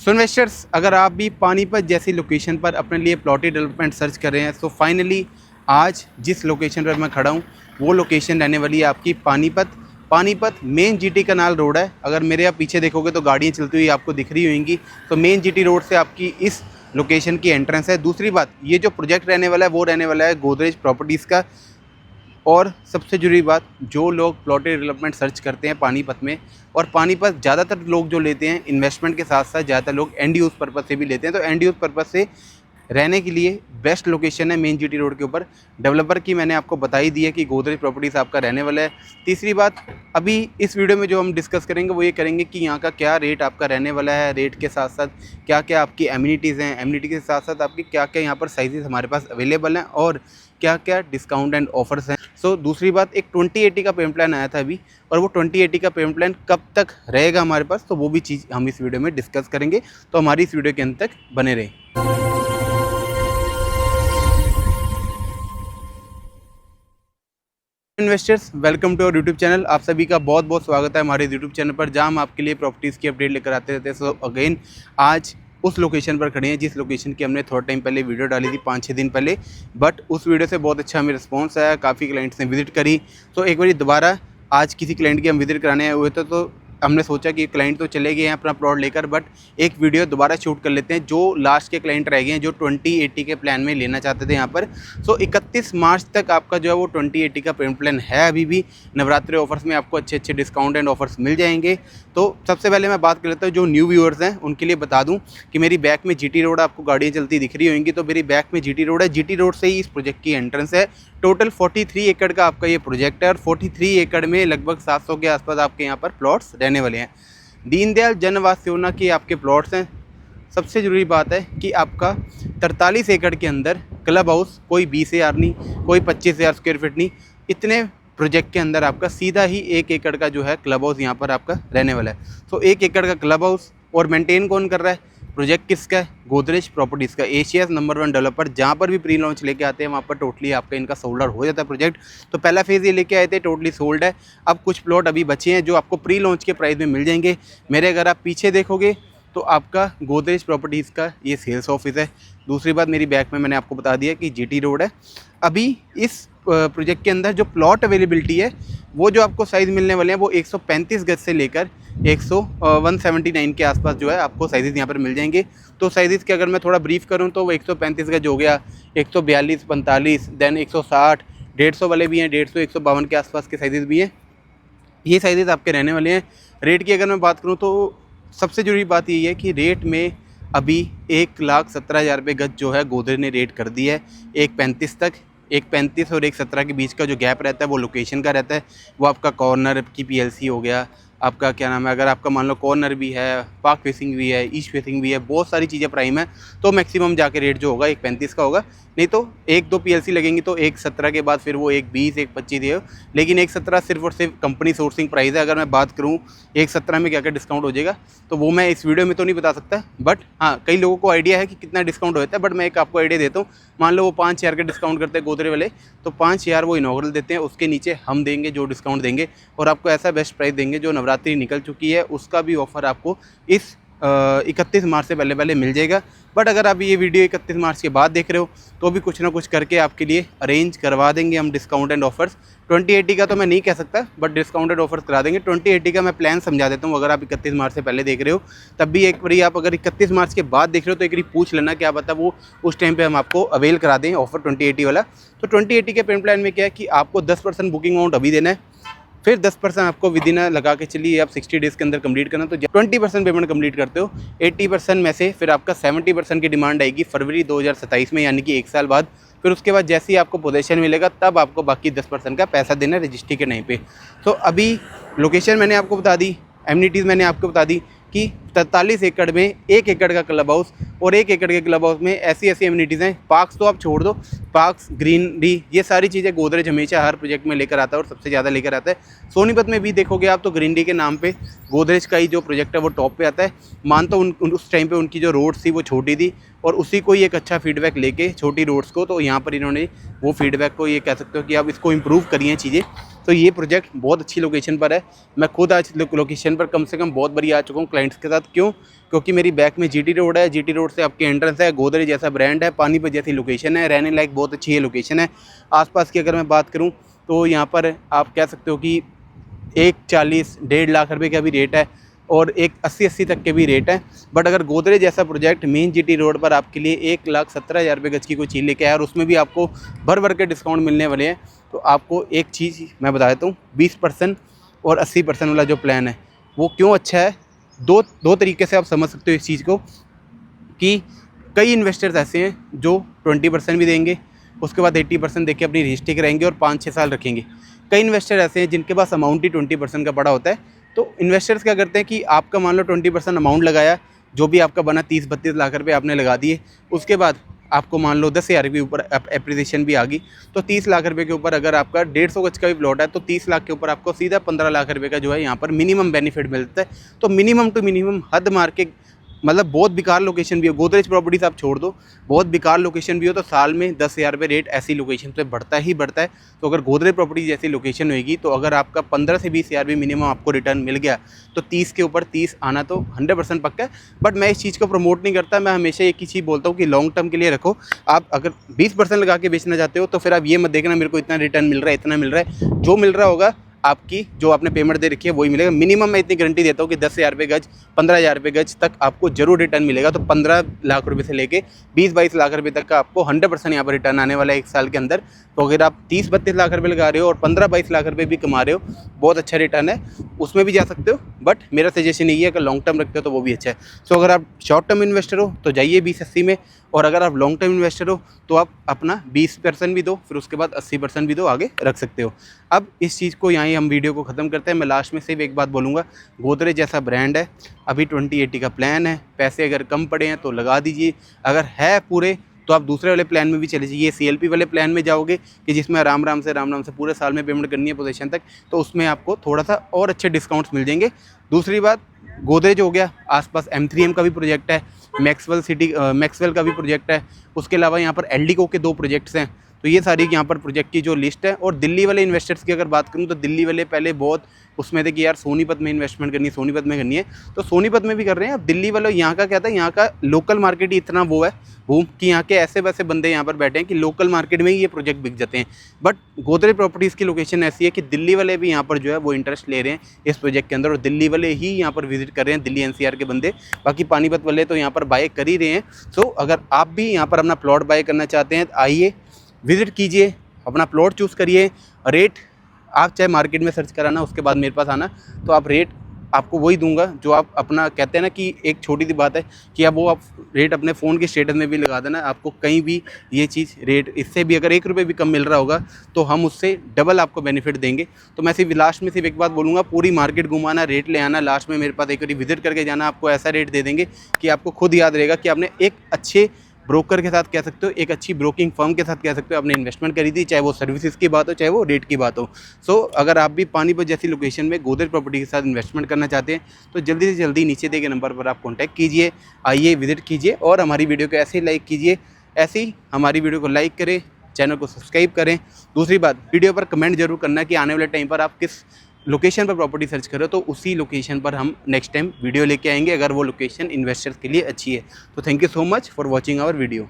सो investors, अगर आप भी पानीपत जैसी लोकेशन पर अपने लिए प्लॉटी डेवलपमेंट सर्च कर रहे हैं तो फाइनली आज जिस लोकेशन पर मैं खड़ा हूँ वो लोकेशन रहने वाली है आपकी Panipat main GT canal road है। अगर मेरे आप पीछे देखोगे तो गाड़ियाँ चलती हुई आपको दिख रही होंगी। तो मेन जीटी रोड से आपकी इस लोकेशन की एंट्रेंस है। दूसरी बात, ये जो प्रोजेक्ट रहने वाला है वो रहने वाला है गोदरेज प्रॉपर्टीज़ का। और सबसे ज़रूरी बात, जो लोग प्लॉटेड डेवलपमेंट सर्च करते हैं पानीपत में, और पानीपत ज़्यादातर लोग जो लेते हैं इन्वेस्टमेंट के साथ साथ ज़्यादातर लोग एंड यूज़ पर्पज़ से भी लेते हैं। तो एंड यूज़ पर्पज़ से रहने के लिए बेस्ट लोकेशन है मेन जीटी रोड के ऊपर। डेवलपर की मैंने आपको बता ही दी है कि गोदरेज प्रॉपर्टीज़ आपका रहने वाला है। तीसरी बात, अभी इस वीडियो में जो हम डिस्कस करेंगे वो ये करेंगे कि यहाँ का क्या रेट आपका रहने वाला है, रेट के साथ साथ क्या क्या आपकी एमिनिटीज़ हैं, एमिनिटी के साथ साथ आपकी क्या क्या यहाँ पर साइजेस हमारे पास अवेलेबल हैं और क्या क्या डिस्काउंट एंड ऑफर्स हैं। सो दूसरी बात, एक 2080 का पेमेंट प्लान आया था अभी, और वो 2080 का पेमेंट प्लान कब तक रहेगा हमारे पास, तो वो भी चीज़ हम इस वीडियो में डिस्कस करेंगे। तो हमारी इस वीडियो के अंत तक बने रहें। Investors, welcome to our YouTube channel. आप सभी का बहुत बहुत स्वागत है हमारे यूट्यूब चैनल पर, जहां हम आपके लिए प्रॉपर्टीज़ की अपडेट लेकर आते रहते हैं। सो अगेन आज उस लोकेशन पर खड़े हैं जिस लोकेशन की हमने थोड़ा टाइम पहले वीडियो डाली थी, 5-6 दिन पहले। बट उस वीडियो से बहुत अच्छा हमें रिस्पॉन्स आया, काफ़ी क्लाइंट्स ने विजिट करी। तो एक बार दोबारा आज किसी क्लाइंट की हम विजिट कराने आए हुए थे, तो हमने सोचा कि क्लाइंट तो चले गए हैं अपना प्लॉट लेकर, बट एक वीडियो दोबारा शूट कर लेते हैं जो लास्ट के क्लाइंट रह गए हैं जो 2080 के प्लान में लेना चाहते थे यहाँ पर। सो 31 मार्च तक आपका जो है वो 2080 का पेमेंट प्लान है। अभी भी नवरात्रि ऑफर्स में आपको अच्छे अच्छे डिस्काउंट एंड ऑफर्स मिल जाएंगे। तो सबसे पहले मैं बात कर लेता हूँ, जो न्यू व्यूअर्स हैं उनके लिए बता दूँ कि मेरी बैक में जीटी रोड आपको गाड़ियाँ चलती दिख रही होंगी। तो मेरी बैक में जीटी रोड है, जीटी रोड से ही इस प्रोजेक्ट की एंट्रेंस है। टोटल 43 एकड़ का आपका ये प्रोजेक्ट है और 43 एकड़ में लगभग 700 के आसपास आपके यहाँ पर प्लॉट्स रहने वाले हैं। दीनदयाल जन आवास योजना के आपके प्लॉट्स हैं। सबसे ज़रूरी बात है कि आपका 43 एकड़ के अंदर क्लब हाउस, कोई 20,000 नहीं, कोई 25,000 स्क्वायर फीट नहीं, इतने प्रोजेक्ट के अंदर आपका सीधा ही 1 एकड़ का जो है क्लब हाउस यहाँ पर आपका रहने वाला है। तो 1 एकड़ का क्लब हाउस, और मेंटेन कौन कर रहा है? प्रोजेक्ट किसका है? गोदरेज प्रॉपर्टीज़ का, एशिया नंबर 1 डेवलपर। जहाँ पर भी प्री लॉन्च लेके आते हैं वहाँ पर टोटली आपका इनका सोल्ड आउट हो जाता है प्रोजेक्ट। तो पहला फेज़ ये लेके आए थे, टोटली सोल्ड है। अब कुछ प्लॉट अभी बचे हैं जो आपको प्री लॉन्च के प्राइस में मिल जाएंगे। मेरे अगर आप पीछे देखोगे तो आपका गोदरेज प्रॉपर्टीज़ का ये सेल्स ऑफिस है। दूसरी बात, मेरी बैक में मैंने आपको बता दिया कि जीटी रोड है। अभी इस प्रोजेक्ट के अंदर जो प्लॉट अवेलेबिलिटी है वो जो आपको साइज़ मिलने वाले हैं वो 135 गज से लेकर 179 के आसपास जो है आपको साइज़ यहाँ पर मिल जाएंगे। तो साइज़ की अगर मैं थोड़ा ब्रीफ करूँ तो वो 135 गज हो गया, 142, 45, देन 160, 150 वाले भी हैं, 150, 152 के आसपास के साइज़ भी हैं। ये साइज़ आपके रहने वाले हैं। रेट की अगर मैं बात करूँ तो सबसे ज़रूरी बात यही है कि रेट में अभी 1,17,000 रुपये गज जो है गोदरेज ने रेट कर दी है। 1,35 तक, 1,35 और 1,17 के बीच का जो गैप रहता है वो लोकेशन का रहता है। वो आपका कॉर्नर की पीएलसी हो गया, आपका क्या नाम है, अगर आपका मान लो कॉर्नर भी है, पार्क फेसिंग भी है, ईस्ट फेसिंग भी है, बहुत सारी चीज़ें प्राइम है, तो मैक्सिमम जाके रेट जो होगा 1,35 का होगा। नहीं तो 1-2 पीएलसी लगेंगी तो 1,17 के बाद फिर वो 1,20, 1,25 है। लेकिन 1,17 सिर्फ और सिर्फ कंपनी सोर्सिंग प्राइस है। अगर मैं बात करूँ 1,17 में क्या क्या डिस्काउंट हो जाएगा तो वो मैं इस वीडियो में तो नहीं बता सकता, बट हाँ कई लोगों को आइडिया है कि कितना डिस्काउंट होता है। बट मैं एक आपको आइडिया देता हूँ। मान लो वो 5,000 का डिस्काउंट करते हैं गोदरेज वाले, तो 5,000 वो इनॉग्रल देते हैं, उसके नीचे हम देंगे जो डिस्काउंट देंगे, और आपको ऐसा बेस्ट प्राइस देंगे। जो नवरात्रि निकल चुकी है उसका भी ऑफ़र आपको इस 31 मार्च से पहले पहले मिल जाएगा। बट अगर आप ये वीडियो 31 मार्च के बाद देख रहे हो तो भी कुछ ना कुछ करके आपके लिए अरेंज करवा देंगे हम डिस्काउंट एंड ऑफर्स। 2080 का तो मैं नहीं कह सकता, बट डिस्काउंट एंड ऑफर्स करा देंगे। 2080 का मैं प्लान समझा देता हूँ। अगर आप 31 मार्च से पहले देख रहे हो तब भी एक बारी आप अगर 31 मार्च के बाद देख रहे हो तो एक बारी पूछ लेना, क्या पता वो उस टाइम पर हम आपको अवेल करा दें ऑफर 2080 वाला। तो 2080 के पेमेंट प्लान में क्या है कि आपको 10% बुकिंग अमाउंट अभी देना है, फिर 10% आपको विद इन लगा के चलिए आप 60 डेज़ के अंदर कंप्लीट करना। तो 20% पेमेंट कंप्लीट करते हो, 80% में से फिर आपका 70% की डिमांड आएगी फरवरी 2027 में, यानी कि 1 साल बाद। फिर उसके बाद जैसे ही आपको पोजीशन मिलेगा तब आपको बाकी 10% का पैसा देना है रजिस्ट्री के टाइम पे। तो अभी लोकेशन मैंने आपको बता दी, एमिनिटीज़ मैंने आपको बता दी कि 43 एकड़ में 1 एकड़ का क्लब हाउस, और 1 एकड़ के क्लब हाउस में ऐसी ऐसी एमिनिटीज़ हैं। पार्क्स तो आप छोड़ दो, पार्क्स, ग्रीनरी, ये सारी चीज़ें गोदरेज हमेशा हर प्रोजेक्ट में लेकर आता है और सबसे ज़्यादा लेकर आता है। सोनीपत में भी देखोगे आप तो ग्रीनरी के नाम पे गोदरेज का ही जो प्रोजेक्ट है वो टॉप पे आता है। मानता हूँ उस टाइम पे उनकी जो रोड्स थी वो छोटी थी, और उसी को ही एक अच्छा फीडबैक लेके छोटी रोड्स को, तो यहाँ पर इन्होंने वो फीडबैक को ये कह सकते हो कि आप इसको इम्प्रूव करिए चीज़ें। तो ये प्रोजेक्ट बहुत अच्छी लोकेशन पर है। मैं खुद आज लोकेशन पर कम से कम बहुत बारी आ चुका हूँ क्लाइंट्स के साथ। क्यों? क्योंकि मेरी बैक में जीटी रोड है, जीटी रोड से आपके एंट्रेंस है, गोदरेज जैसा ब्रांड है, पानीपत जैसी लोकेशन है, रहने लायक बहुत अच्छी ये लोकेशन है। आसपास की अगर मैं बात करूँ तो यहाँ पर आप कह सकते हो कि 1,40 1.5 लाख रुपए का भी रेट है और एक 80 तक के भी रेट है। बट अगर गोदरेज जैसा प्रोजेक्ट मेन जीटी रोड पर आपके लिए 1,17,000 रुपये गज की कोई चीज़ लेके आया और उसमें भी आपको भर भर के डिस्काउंट मिलने वाले हैं, तो आपको एक चीज़ मैं बता देता हूँ, 20% और 80% वाला जो प्लान है वो क्यों अच्छा है। दो तरीके से आप समझ सकते हो इस चीज़ को कि कई इन्वेस्टर्स ऐसे हैं जो 20% भी देंगे, उसके बाद 80% देके अपनी रजिस्ट्री कराएंगे और 5-6 साल रखेंगे। कई इन्वेस्टर ऐसे हैं जिनके पास अमाउंट ही 20% का पड़ा होता है। तो इन्वेस्टर्स क्या करते हैं कि आपका मान लो 20% अमाउंट लगाया, जो भी आपका बना 30-32 लाख रुपए आपने लगा दिए, उसके बाद आपको मान लो 10,000 के ऊपर एप्रिसिएशन भी आ गई, तो 30 लाख रुपए के ऊपर अगर आपका 150 गज का भी प्लॉट है तो 30 लाख के ऊपर आपको सीधा 15 लाख रुपए का जो है यहाँ पर मिनिमम बेनिफिट मिलता है। तो मिनिमम टू मिनिमम हद मार के, मतलब बहुत बेकार लोकेशन भी हो, गोदरेज प्रॉपर्टीज आप छोड़ दो, बहुत बेकार लोकेशन भी हो तो साल में 10,000 रुपये रेट ऐसी लोकेशन पे बढ़ता ही बढ़ता है। तो अगर गोदरेज प्रॉपर्टीज जैसी लोकेशन होगी तो अगर आपका 15 से 20,000 भी मिनिमम आपको रिटर्न मिल गया तो 30 के ऊपर 30 आना तो 100% पक्का है। बट मैं इस चीज़ को प्रमोट नहीं करता, मैं हमेशा एक ही चीज़ बोलता हूँ कि लॉन्ग टर्म के लिए रखो। आप अगर 20% लगा के बेचना चाहते हो तो फिर आप ये मत देखना मेरे को इतना रिटर्न मिल रहा है, इतना मिल रहा है। जो मिल रहा होगा आपकी, जो आपने पेमेंट दे रखी है वही मिलेगा। मिनिमम मैं इतनी गारंटी देता हूँ कि 10,000 रुपये गज, 15,000 रुपये गज तक आपको जरूर रिटर्न मिलेगा। तो 15 लाख रुपए से लेके 20-22 लाख रुपए तक का आपको 100% यहाँ पर रिटर्न आने वाला है 1 साल के अंदर। तो अगर आप 30-32 लाख रुपए लगा रहे हो और 15-22 लाख रुपए भी कमा रहे हो, बहुत अच्छा रिटर्न है, उसमें भी जा सकते हो। बट मेरा सजेशन यही है कि लॉन्ग टर्म रखते हो तो वो भी अच्छा है। सो अगर आप शॉर्ट टर्म इन्वेस्टर हो तो जाइए 20-80 में, और अगर आप लॉन्ग टर्म इन्वेस्टर हो तो आप अपना 20% भी दो, फिर उसके बाद 80% भी दो, आगे रख सकते हो। अब इस चीज़ को यहाँ ही हम वीडियो को ख़त्म करते हैं। मैं लास्ट में सिर्फ एक बात बोलूँगा, गोदरेज जैसा ब्रांड है, अभी 2080 का प्लान है, पैसे अगर कम पड़े हैं तो लगा दीजिए, अगर है पूरे तो आप दूसरे वाले प्लान में भी चले जाइए। CLP वाले प्लान में जाओगे कि जिसमें आराम राम से पूरे साल में पेमेंट करनी है पोजीशन तक, तो उसमें आपको थोड़ा सा और अच्छे डिस्काउंट्स मिल जाएंगे। दूसरी बात, गोदरेज हो गया, आसपास M3M का भी प्रोजेक्ट है, मैक्सवेल का भी प्रोजेक्ट है, उसके अलावा यहाँ पर एल्डिको के 2 प्रोजेक्ट्स हैं। तो ये सारी यहाँ पर प्रोजेक्ट की जो लिस्ट है। और दिल्ली वाले इन्वेस्टर्स की अगर बात करूँ तो दिल्ली वाले पहले बहुत उसमें थे कि यार सोनीपत में इन्वेस्टमेंट करनी है, सोनीपत में करनी है, तो सोनीपत में भी कर रहे हैं। अब दिल्ली वालों, यहाँ का क्या था, यहाँ का लोकल मार्केट ही इतना वो है बूम कि यहाँ के ऐसे वैसे बंदे यहाँ पर बैठे हैं कि लोकल मार्केट में ही ये प्रोजेक्ट बिक जाते हैं। बट गोदरेज प्रॉपर्टीज़ की लोकेशन ऐसी है कि दिल्ली वाले भी यहाँ पर जो है वो इंटरेस्ट ले रहे हैं इस प्रोजेक्ट के अंदर, और दिल्ली वाले ही यहाँ पर विजिट कर रहे हैं, दिल्ली NCR के बंदे। बाकी पानीपत वाले तो यहाँ पर बाय कर ही रहे हैं। सो अगर आप भी यहाँ पर अपना प्लॉट बाय करना चाहते हैं तो आइए, विजिट कीजिए, अपना प्लॉट चूज़ करिए। रेट आप चाहे मार्केट में सर्च कराना, उसके बाद मेरे पास आना, तो आप रेट आपको वही दूंगा जो आप अपना कहते हैं ना कि एक छोटी सी बात है कि अब वो आप रेट अपने फ़ोन के स्टेटस में भी लगा देना, आपको कहीं भी ये चीज़ रेट इससे भी अगर 1 रुपये भी कम मिल रहा होगा तो हम उससे डबल आपको बेनिफिट देंगे। तो मैं सिर्फ लास्ट में सिर्फ एक बात बोलूँगा, पूरी मार्केट घुमाना, रेट ले आना, लास्ट में मेरे पास एक बार विजिट करके जाना, आपको ऐसा रेट दे देंगे कि आपको खुद याद रहेगा कि आपने एक अच्छे ब्रोकर के साथ कह सकते हो, एक अच्छी ब्रोकिंग फर्म के साथ कह सकते हो आपने इन्वेस्टमेंट करी थी, चाहे वो सर्विसेज की बात हो चाहे वो रेट की बात हो। सो अगर आप भी पानीपत जैसी लोकेशन में गोदरेज प्रॉपर्टी के साथ इन्वेस्टमेंट करना चाहते हैं तो जल्दी से जल्दी नीचे दिए गए नंबर पर आप कॉन्टैक्ट कीजिए, आइए विजिट कीजिए और हमारी वीडियो को ऐसे ही लाइक कीजिए, ऐसे ही हमारी वीडियो को लाइक करें, चैनल को सब्सक्राइब करें। दूसरी बात, वीडियो पर कमेंट जरूर करना कि आने वाले टाइम पर आप किस लोकेशन पर प्रॉपर्टी सर्च करो, तो उसी लोकेशन पर हम नेक्स्ट टाइम वीडियो लेके आएंगे अगर वो लोकेशन इन्वेस्टर्स के लिए अच्छी है। तो thank you so much for watching our video.